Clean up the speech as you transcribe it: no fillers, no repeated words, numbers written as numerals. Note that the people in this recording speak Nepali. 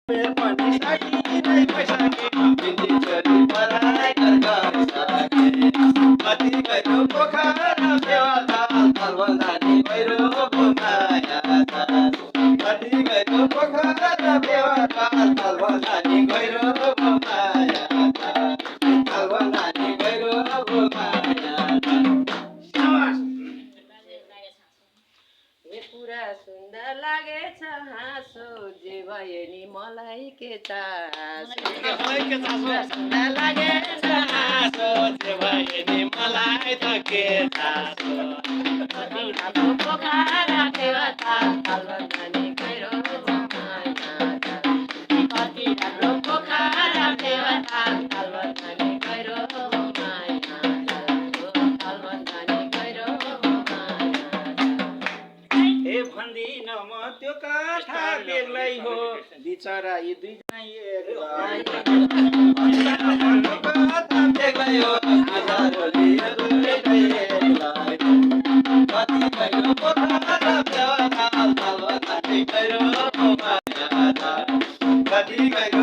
पेपनीसाठी नै पैसाके बिन्दी छोरी पराई घर गइसके कति गयो पोखरा फेवाताल तलबन्धानी गहिरो माया कति गयो पोखरा फेवाताल तलबन्धानी गहिरो माया तलबन्धानी गहिरो माया कुरा सुन्दा लागेछ हाँसो जे भयो नि मलाई के सुन्दा लागेछ हाँसो जे भयो नि मलाई त के चासो कति रातो पोखरा फेवाताल तलबन्धानी गहिरो माया कति रातो पोखरा फेवाताल तलबन्धानी गहिरो माया तलबन्धानी गहिरो ए भन्दिन म त्यो कथा बेग्लै हो बिचरा यी दुईजना एक्लै कथा बेग्लै हो आधारले दुईटै एक्लै कति गयो पोखरा फेवाताल तलबन्धानी गहिरो माया कति गयो